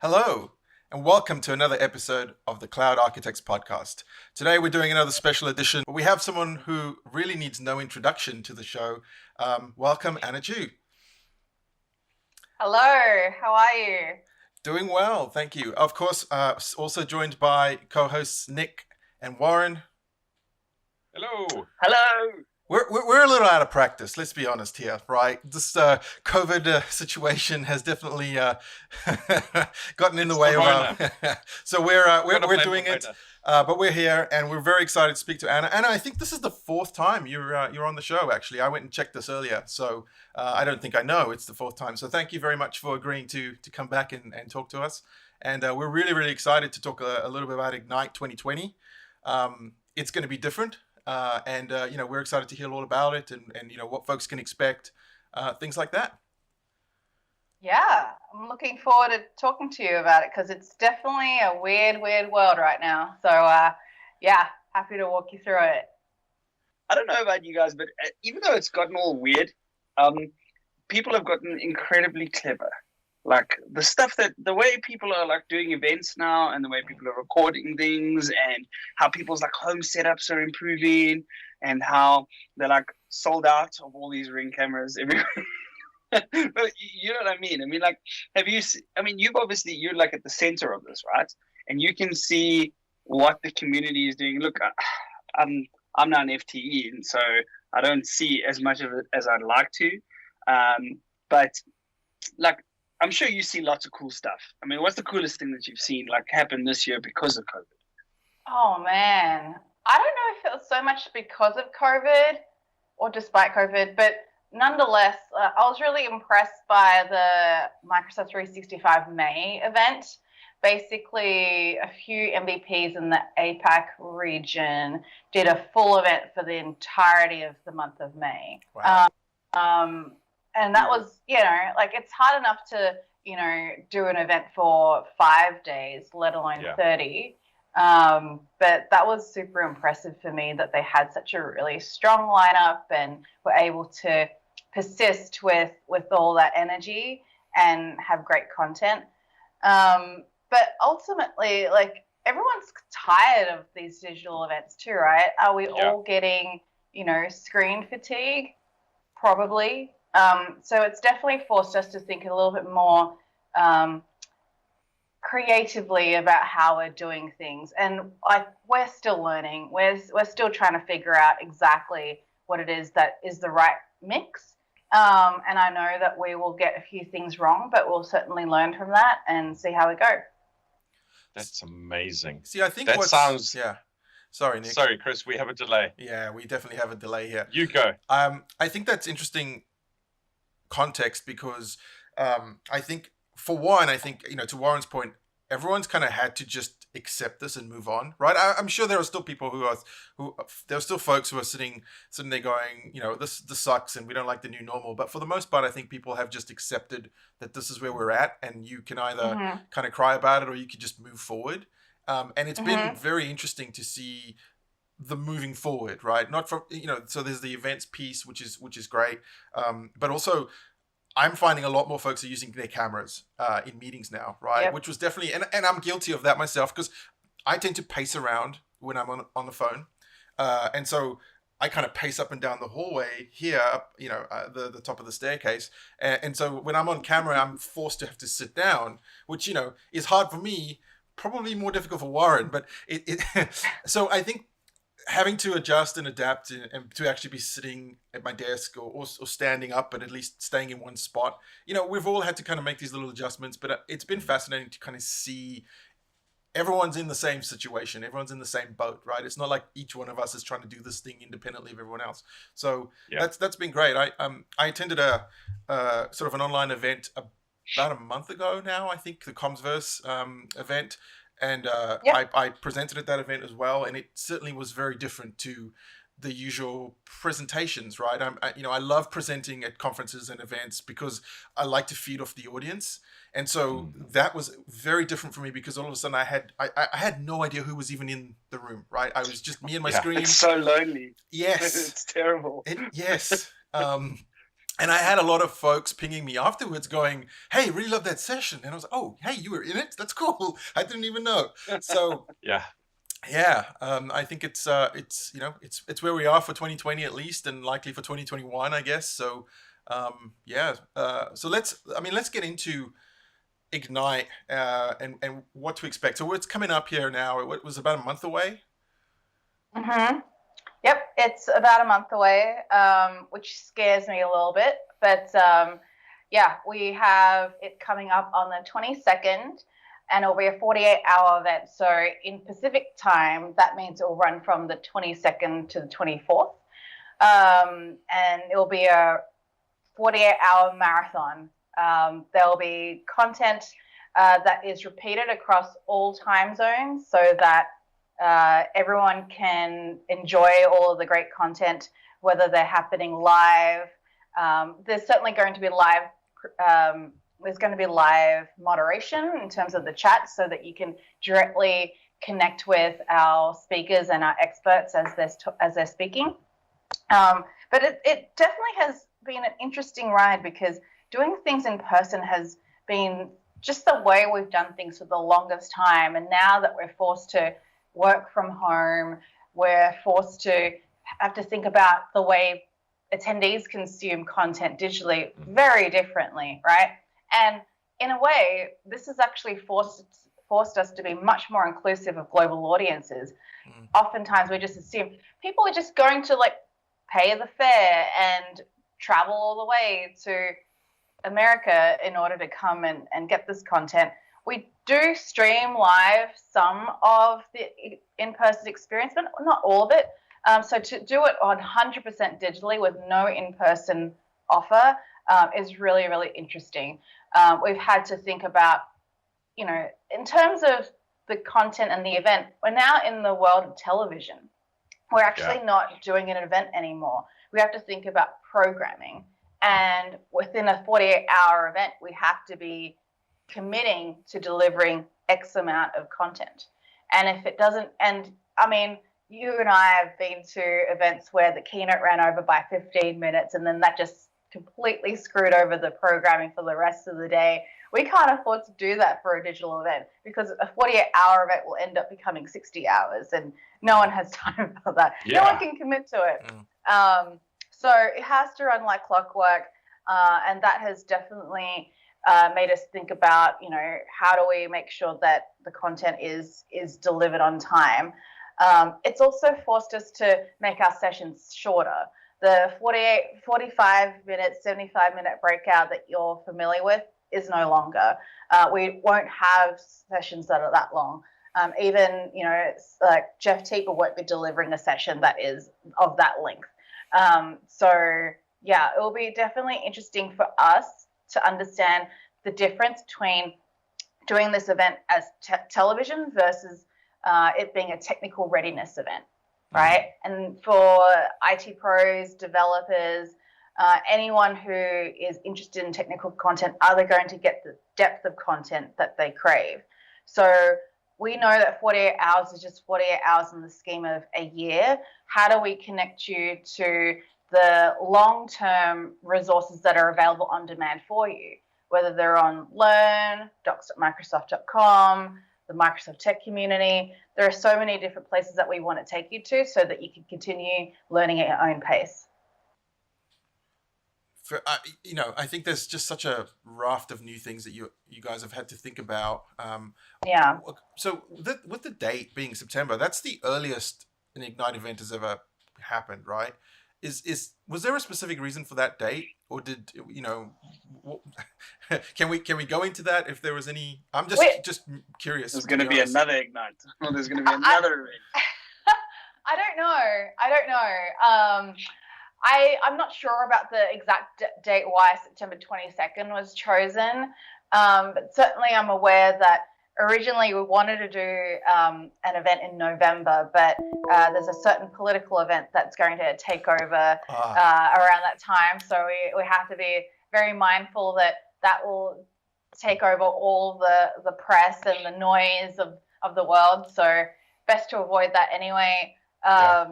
Hello, and welcome to another episode of the Cloud Architects podcast. Today we're doing another special edition. We have someone who really needs no introduction to the show. Welcome, Anna Ju. Hello, how are you? Doing well, thank you. Of course, also joined by co-hosts Nick and Warren. Hello. Hello. We're a little out of practice, let's be honest here, right? This COVID situation has definitely gotten in the way of our... So we're doing it, but we're here and we're very excited to speak to Anna. Anna, I think this is the fourth time you're on the show, actually. I went and checked this earlier, so I don't think I know it's the fourth time. So thank you very much for agreeing to come back and talk to us. And we're really, really excited to talk a little bit about Ignite 2020. It's going to be different. We're excited to hear all about it and what folks can expect, things like that. Yeah, I'm looking forward to talking to you about it because it's definitely a weird world right now. So, happy to walk you through it. I don't know about you guys, but even though it's gotten all weird, people have gotten incredibly clever. Like the way people are like doing events now and the way people are recording things and how people's like home setups are improving and how they're like sold out of all these Ring cameras everywhere. But you know what I mean? I mean, like, you're like at the center of this, right? And you can see what the community is doing. Look, I'm not an FTE, and so I don't see as much of it as I'd like to. But like, I'm sure you see lots of cool stuff. I mean, what's the coolest thing that you've seen like happen this year because of COVID? Oh man, I don't know if it was so much because of COVID or despite COVID, but nonetheless, I was really impressed by the Microsoft 365 May event. Basically, a few MVPs in the APAC region did a full event for the entirety of the month of May. Wow. And that was, it's hard enough to, do an event for 5 days, let alone 30. But that was super impressive for me that they had such a really strong lineup and were able to persist with all that energy and have great content. But ultimately, like, everyone's tired of these digital events too, right? Are we all getting, screen fatigue? Probably. So it's definitely forced us to think a little bit more creatively about how we're doing things. And we're still learning. We're still trying to figure out exactly what it is that is the right mix. And I know that we will get a few things wrong, but we'll certainly learn from that and see how we go. That's amazing. See, I think that sounds... Yeah. Sorry, Nick. Sorry, Chris, we have a delay. Yeah, we definitely have a delay here. You go. I think that's interesting context because I think, for one, to Warren's point, everyone's kind of had to just accept this and move on, right? I'm sure there are still people there are still folks who are sitting there going, this sucks and we don't like the new normal. But for the most part, I think people have just accepted that this is where we're at, and you can either kind of cry about it or you can just move forward. And it's been very interesting to see the moving forward, right? Not from, so there's the events piece, which is great. But also I'm finding a lot more folks are using their cameras in meetings now, right? Yep. Which was definitely, and I'm guilty of that myself because I tend to pace around when I'm on the phone. And so I kind of pace up and down the hallway here, the top of the staircase. And so when I'm on camera, I'm forced to have to sit down, which, is hard for me, probably more difficult for Warren. But so I think having to adjust and adapt and to actually be sitting at my desk or standing up, but at least staying in one spot, we've all had to kind of make these little adjustments, but it's been fascinating to kind of see everyone's in the same situation. Everyone's in the same boat, right? It's not like each one of us is trying to do this thing independently of everyone else. So that's been great. I attended a sort of an online event about a month ago now, I think, the Comsverse event. And I presented at that event as well, and it certainly was very different to the usual presentations, right? I love presenting at conferences and events because I like to feed off the audience, and so that was very different for me because all of a sudden I had no idea who was even in the room, right? I was just me and my screen. It's so lonely. Yes, it's terrible. Yes. And I had a lot of folks pinging me afterwards going, hey, really love that session. And I was like, oh, hey, you were in it? That's cool. I didn't even know. So Yeah. I think it's it's where we are for 2020 at least, and likely for 2021, I guess. So so let's get into Ignite and what to expect. So it's coming up here now. It was about a month away. Mm-hmm. Yep, it's about a month away, which scares me a little bit. But we have it coming up on the 22nd, and it'll be a 48-hour event. So in Pacific time, that means it will run from the 22nd to the 24th. And it will be a 48-hour marathon. There'll be content that is repeated across all time zones so that everyone can enjoy all of the great content, whether they're happening live. There's certainly going to be live moderation in terms of the chat, so that you can directly connect with our speakers and our experts as they're speaking. But it definitely has been an interesting ride, because doing things in person has been just the way we've done things for the longest time. And now that we're forced to work from home, we're forced to have to think about the way attendees consume content digitally very differently, right? And in a way, this has actually forced us to be much more inclusive of global audiences. Oftentimes we just assume people are just going to pay the fare and travel all the way to America in order to come and get this content. We do stream live some of the in-person experience, but not all of it. So to do it 100% digitally with no in-person offer is really, really interesting. We've had to think about, in terms of the content and the event, we're now in the world of television. We're actually not doing an event anymore. We have to think about programming. And within a 48-hour event, we have to be committing to delivering X amount of content. And if it doesn't, and I mean, you and I have been to events where the keynote ran over by 15 minutes, and then that just completely screwed over the programming for the rest of the day. We can't afford to do that for a digital event, because a 48-hour event will end up becoming 60 hours, and no one has time for that. Yeah. No one can commit to it. So it has to run like clockwork, and that has definitely made us think about, how do we make sure that the content is delivered on time. It's also forced us to make our sessions shorter. The 45-minute, 75-minute breakout that you're familiar with is no longer. We won't have sessions that are that long. Even, like Jeff Teeper won't be delivering a session that is of that length. It will be definitely interesting for us to understand the difference between doing this event as television versus it being a technical readiness event, right? And for IT pros, developers, anyone who is interested in technical content, are they going to get the depth of content that they crave? So we know that 48 hours is just 48 hours in the scheme of a year. How do we connect you to the long-term resources that are available on demand for you, whether they're on Learn, docs.microsoft.com, the Microsoft Tech Community? There are so many different places that we want to take you to so that you can continue learning at your own pace. I think there's just such a raft of new things that you guys have had to think about. So with the date being September, that's the earliest an Ignite event has ever happened, right? Was there a specific reason for that date, or did can we go into that if there was any? I'm just curious. There's going to be another Ignite. There's going to be another event. I don't know. I'm not sure about the exact date why September 22nd was chosen, but certainly I'm aware that originally we wanted to do an event in November, but there's a certain political event that's going to take over around that time. So we have to be very mindful that will take over all the press and the noise of the world. So best to avoid that anyway. That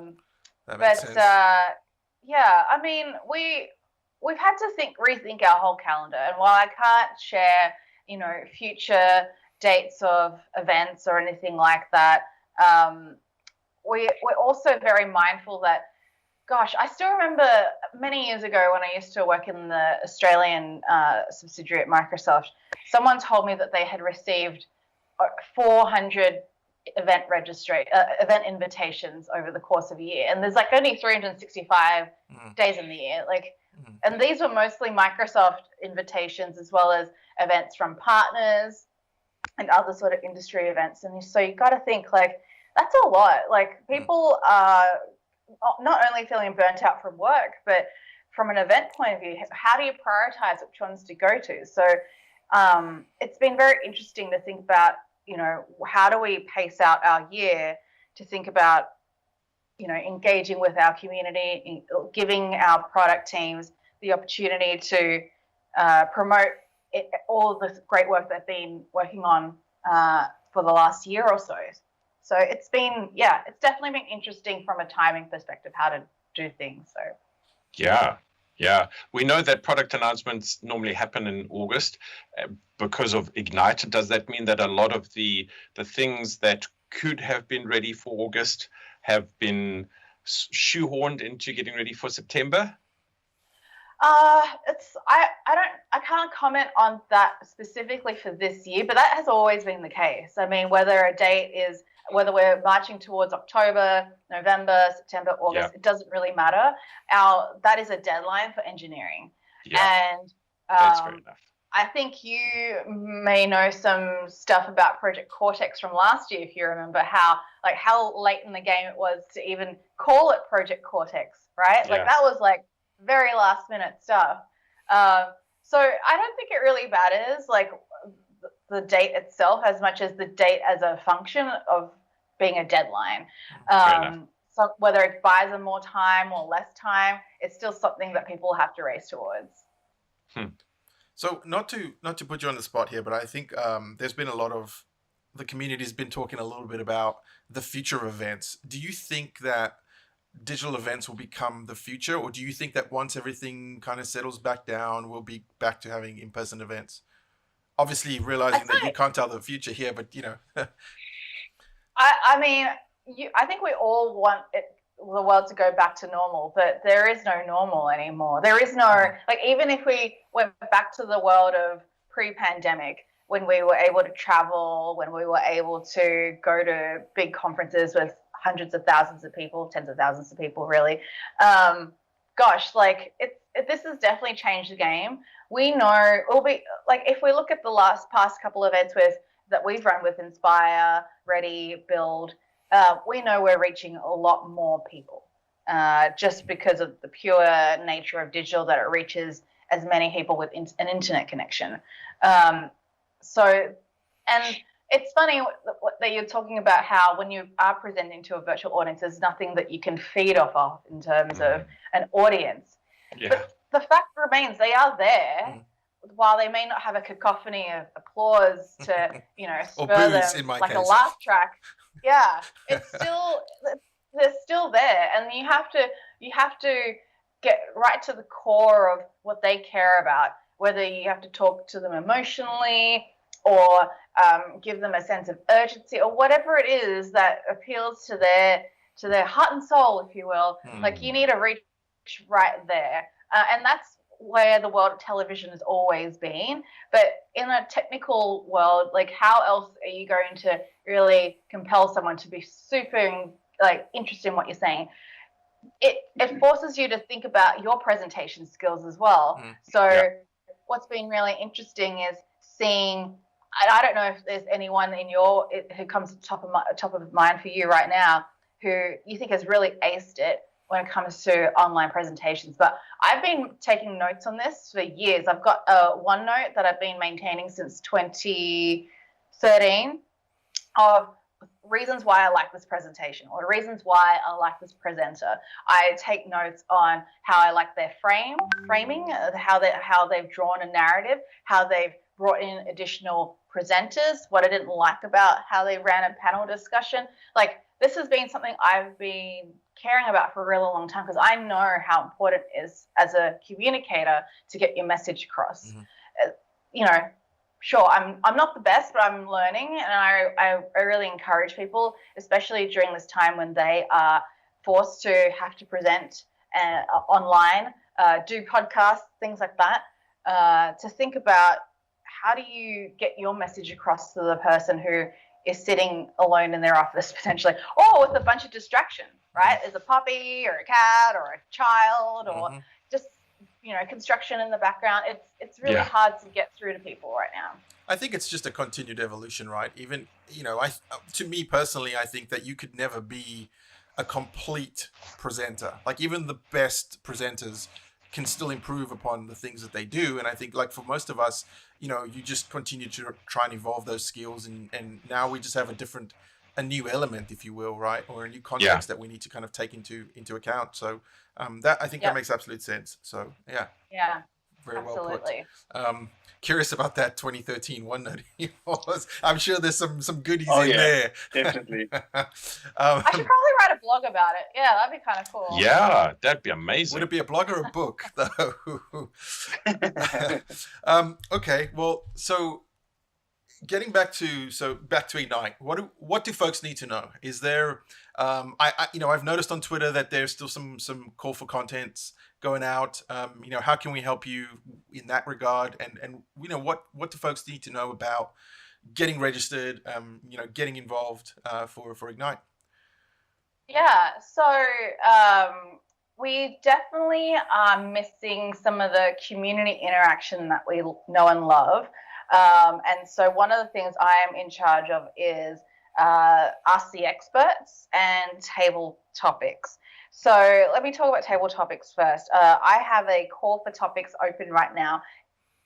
makes sense. I mean, we we've had to rethink our whole calendar. And while I can't share, future dates of events or anything like that, we're also very mindful that, gosh, I still remember many years ago when I used to work in the Australian subsidiary at Microsoft, someone told me that they had received 400 event invitations over the course of a year, and there's like only 365 days in the year. And these were mostly Microsoft invitations, as well as events from partners and other sort of industry events. And so you got to think, like, that's a lot. Like, people are not only feeling burnt out from work, but from an event point of view, how do you prioritize which ones to go to? So it's been very interesting to think about, how do we pace out our year to think about, engaging with our community, giving our product teams the opportunity to promote all of the great work they've been working on for the last year or so. So it's definitely been interesting from a timing perspective, how to do things. So yeah, we know that product announcements normally happen in August because of Ignite. Does that mean that a lot of the things that could have been ready for August have been shoehorned into getting ready for September? I can't comment on that specifically for this year, but that has always been the case. I mean, whether we're marching towards October, November, September, August, It doesn't really matter. That is a deadline for engineering. Yeah, and that's fair enough. I think you may know some stuff about Project Cortex from last year, if you remember how late in the game it was to even call it Project Cortex, right? Yeah. That was very last minute stuff. So I don't think it really matters the date itself as much as the date as a function of being a deadline. So whether it buys them more time or less time, it's still something that people have to race towards. So not to put you on the spot here, but I think there's been a lot of the community's been talking a little bit about the future of events. Do you think that digital events will become the future, or do you think that once everything kind of settles back down, we'll be back to having in-person events? Obviously, realizing that you can't tell the future here, but I mean, I think we all want the world to go back to normal, but there is no normal anymore. There is no, even if we went back to the world of pre-pandemic, when we were able to travel, when we were able to go to big conferences with hundreds of thousands of people, tens of thousands of people, really. This has definitely changed the game. We know it'll be if we look at the past couple of events that we've run with Inspire, Ready, Build, we know we're reaching a lot more people just because of the pure nature of digital, that it reaches as many people with an internet connection. And it's funny that you're talking about how when you are presenting to a virtual audience, there's nothing that you can feed off of in terms of an audience. Yeah. But the fact remains, they are there. While they may not have a cacophony of applause to, spur them like a laugh track. Yeah, they're still there, and you have to get right to the core of what they care about. Whether you have to talk to them emotionally, or give them a sense of urgency, or whatever it is that appeals to their heart and soul, if you will. You need to reach right there, and that's where the world of television has always been. But in a technical world, how else are you going to really compel someone to be super interested in what you're saying? It forces you to think about your presentation skills as well. What's been really interesting is seeing, I don't know if there's anyone who comes top of mind for you right now who you think has really aced it when it comes to online presentations. But I've been taking notes on this for years. I've got a OneNote that I've been maintaining since 2013 of reasons why I like this presentation, or reasons why I like this presenter. I take notes on how I like their framing, how they've drawn a narrative, how they've brought in additional presenters, what I didn't like about how they ran a panel discussion. this has been something I've been caring about for a really long time, because I know how important it is as a communicator to get your message across. You know, sure, I'm not the best, but I'm learning, and I really encourage people, especially during this time when they are forced to have to present online, do podcasts, things like that, to think about how do you get your message across to the person who is sitting alone in their office potentially, or with a bunch of distraction, right? There's a puppy or a cat or a child or just, you know, construction in the background. It's really hard to get through to people right now. I think it's just a continued evolution, right? Even, you know, to me personally, I think that you could never be a complete presenter. Like, even the best presenters can still improve upon the things that they do. And I think, like, for most of us, you know, you just continue to try and evolve those skills. And now we just have a new element, if you will, right? Or a new context that we need to kind of take into account. So that, I think that makes absolute sense. So, yeah. Yeah. Very Absolutely. well put. Curious about that 2013 OneNote emails. I'm sure there's some goodies in there. Definitely. I should probably write a blog about it. Yeah, that'd be kind of cool. Yeah, that'd be amazing. Would it be a blog or a book, though? Okay, well, so getting back to Ignite, what do folks need to know? Is there, I've noticed on Twitter that there's still some call for contents going out. How can we help you in that regard? And what do folks need to know about getting registered? Getting involved for Ignite. Yeah. So we definitely are missing some of the community interaction that we know and love. And so one of the things I am in charge of is Ask the Experts and Table Topics. So let me talk about Table Topics first. I have a call for topics open right now.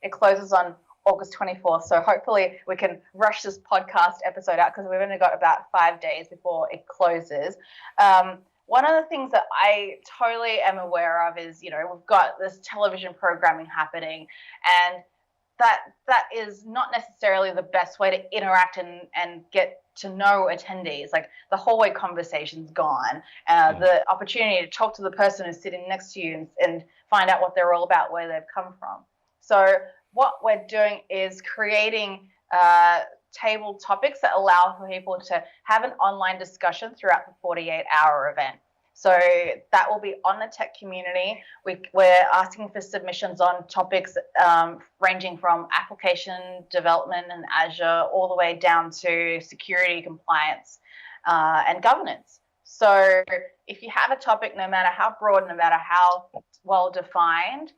It closes on August 24th. So hopefully we can rush this podcast episode out, because we've only got about 5 days before it closes. One of the things that I totally am aware of is, we've got this television programming happening, and that is not necessarily the best way to interact and get to know attendees. Like, the hallway conversation's gone. The opportunity to talk to the person who's sitting next to you and find out what they're all about, where they've come from. So what we're doing is creating table topics that allow for people to have an online discussion throughout the 48-hour event. So that will be on the tech community. We're asking for submissions on topics ranging from application development and Azure all the way down to security, compliance, and governance. So if you have a topic, no matter how broad, no matter how well defined,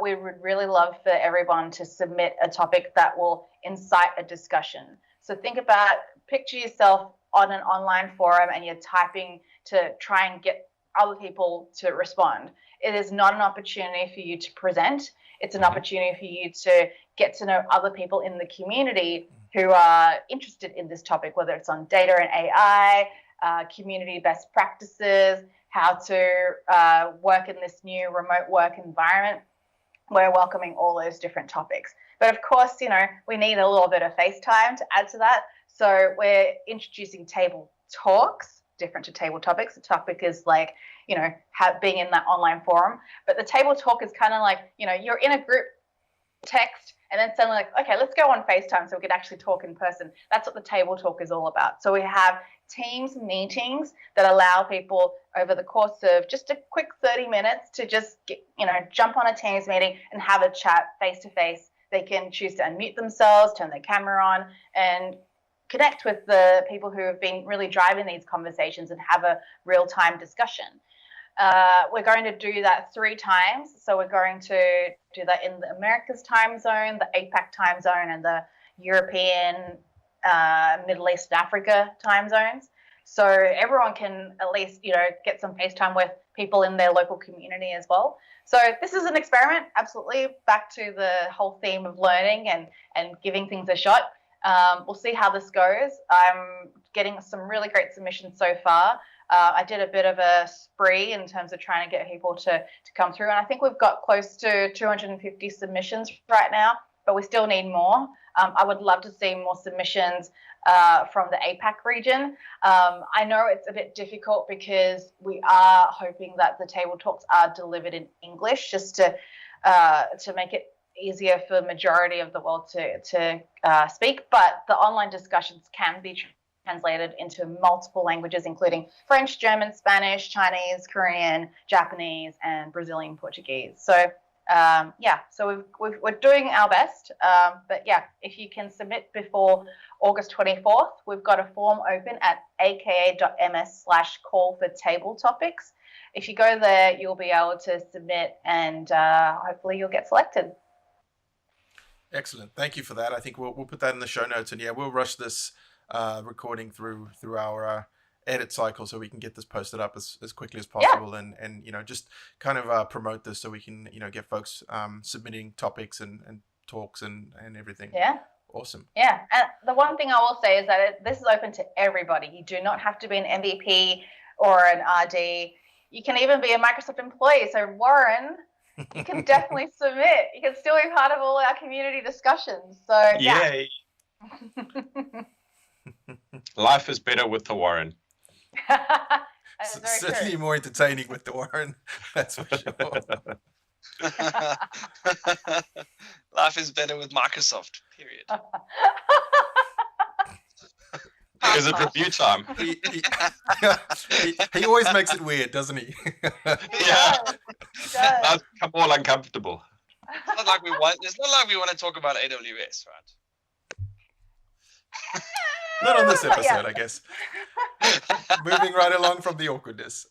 we would really love for everyone to submit a topic that will incite a discussion. So picture yourself on an online forum and you're typing to try and get other people to respond. It is not an opportunity for you to present. It's an opportunity for you to get to know other people in the community who are interested in this topic, whether it's on data and AI, community best practices, how to work in this new remote work environment. We're welcoming all those different topics. But of course, we need a little bit of FaceTime to add to that. So we're introducing table talks, different to table topics. The topic is like, being in that online forum. But the table talk is kind of like, you're in a group text and then suddenly like, okay, let's go on FaceTime so we can actually talk in person. That's what the table talk is all about. So we have Teams meetings that allow people over the course of just a quick 30 minutes to just jump on a Teams meeting and have a chat face to face. They can choose to unmute themselves, turn their camera on, and connect with the people who have been really driving these conversations and have a real-time discussion. We're going to do that 3 times. So we're going to do that in the Americas time zone, the APAC time zone, and the European, Middle East, and Africa time zones. So everyone can at least, get some FaceTime with people in their local community as well. So this is an experiment, absolutely, back to the whole theme of learning and giving things a shot. We'll see how this goes. I'm getting some really great submissions so far. I did a bit of a spree in terms of trying to get people to come through. And I think we've got close to 250 submissions right now, but we still need more. I would love to see more submissions from the APAC region. I know it's a bit difficult because we are hoping that the table talks are delivered in English, just to make it easier for the majority of the world to speak. But the online discussions can be translated into multiple languages, including French, German, Spanish, Chinese, Korean, Japanese, and Brazilian Portuguese. So so we're doing our best. But yeah, if you can submit before August 24th, we've got a form open at aka.ms/call for table topics. If you go there, you'll be able to submit, and hopefully you'll get selected. Excellent. Thank you for that. I think we'll put that in the show notes, and yeah, we'll rush this recording through our edit cycle so we can get this posted up as quickly as possible, and just kind of promote this so we can get folks submitting topics and talks and everything. Yeah. Awesome. Yeah, and the one thing I will say is that this is open to everybody. You do not have to be an MVP or an RD. You can even be a Microsoft employee. So Warren, you can definitely submit. You can still be part of all our community discussions. So Yay. Life is better with the Warren. Certainly more entertaining with the Warren. That's for sure. Life is better with Microsoft, period. Is it review time? He always makes it weird, doesn't he? Yeah. Now it's become all uncomfortable. It's not like we want to talk about AWS, right? Not on this episode, I guess. Moving right along from the awkwardness.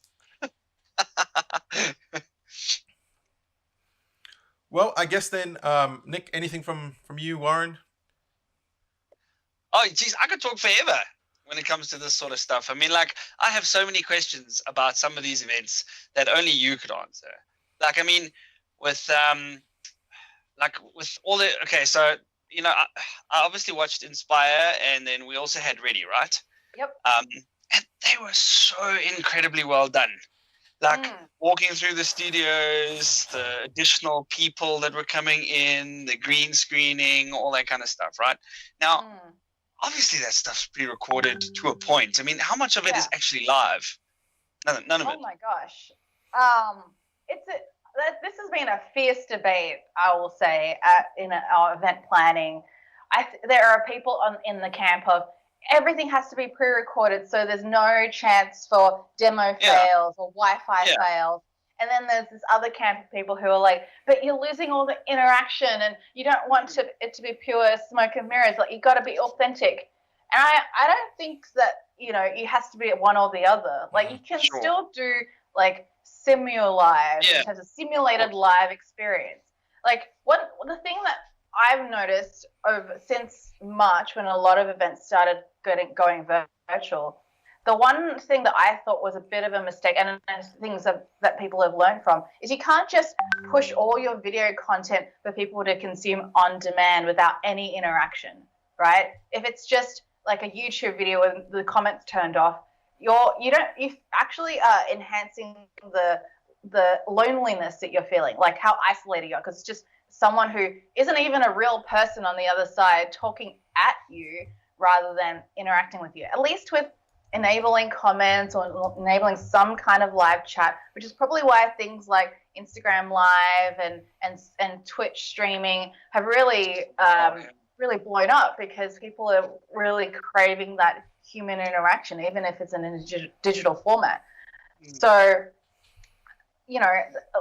Well, I guess then, Nick, anything from you, Warren? Oh, geez, I could talk forever when it comes to this sort of stuff. I mean, like, I have so many questions about some of these events that only you could answer. Like, I mean, with all the, okay, so, I obviously watched Inspire, and then we also had Ready, right? Yep. And they were so incredibly well done. Like walking through the studios, the additional people that were coming in, the green screening, all that kind of stuff, right? Now, obviously that stuff's pre-recorded to a point. I mean, how much of it is actually live? None of it. Oh my gosh. This has been a fierce debate, I will say, in our event planning. There are people in the camp of everything has to be pre-recorded, so there's no chance for demo fails or Wi-Fi fails. And then there's this other camp of people who are like, but you're losing all the interaction, and you don't want it to be pure smoke and mirrors. Like, you've got to be authentic. And I don't think that it has to be one or the other. Like, you can still do like live in terms of simulated live experience. Like, the thing that I've noticed since March, when a lot of events started going virtual, the one thing that I thought was a bit of a mistake, and things that people have learned from, is you can't just push all your video content for people to consume on demand without any interaction, right? If it's just like a YouTube video with the comments turned off, you actually are enhancing the loneliness that you're feeling, like how isolated you are, because it's just someone who isn't even a real person on the other side talking at you rather than interacting with you. At least with enabling comments or enabling some kind of live chat, which is probably why things like Instagram Live and Twitch streaming have really blown up, because people are really craving that human interaction, even if it's in a digital format. So,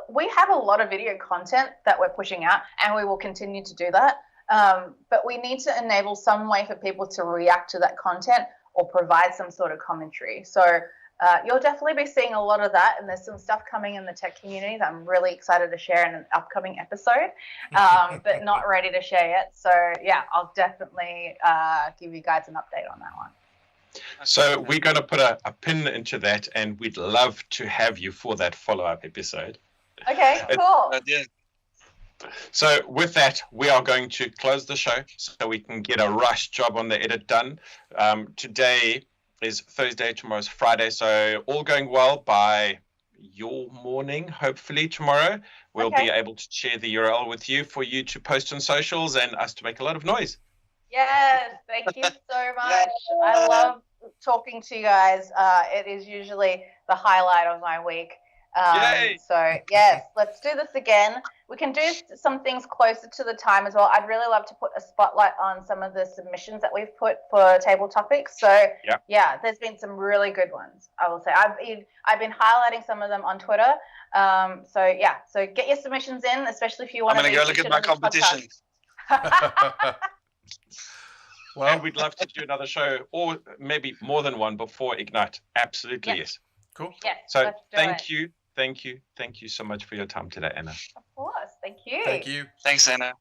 we have a lot of video content that we're pushing out, and we will continue to do that. But we need to enable some way for people to react to that content or provide some sort of commentary. So you'll definitely be seeing a lot of that, and there's some stuff coming in the tech community that I'm really excited to share in an upcoming episode, but not ready to share yet. So yeah, I'll definitely give you guys an update on that one. So we're going to put a pin into that, and we'd love to have you for that follow-up episode. Okay, cool. So with that, we are going to close the show so we can get a rush job on the edit done. Today is Thursday, tomorrow's Friday, so all going well by your morning, hopefully tomorrow. We'll be able to share the URL with you for you to post on socials and us to make a lot of noise. Yes, thank you so much. I love talking to you guys. It is usually the highlight of my week. Yay! So yes, let's do this again. We can do some things closer to the time as well. I'd really love to put a spotlight on some of the submissions that we've put for table topics. So yeah, there's been some really good ones. I will say I've been highlighting some of them on Twitter. So yeah, so get your submissions in, especially if you want to. I'm gonna go look at my competition. Well, and we'd love to do another show, or maybe more than one before Ignite. Absolutely, yes. Cool. Yes. So thank you so much for your time today, Anna. Of course. Thank you. Thank you. Thanks, Anna.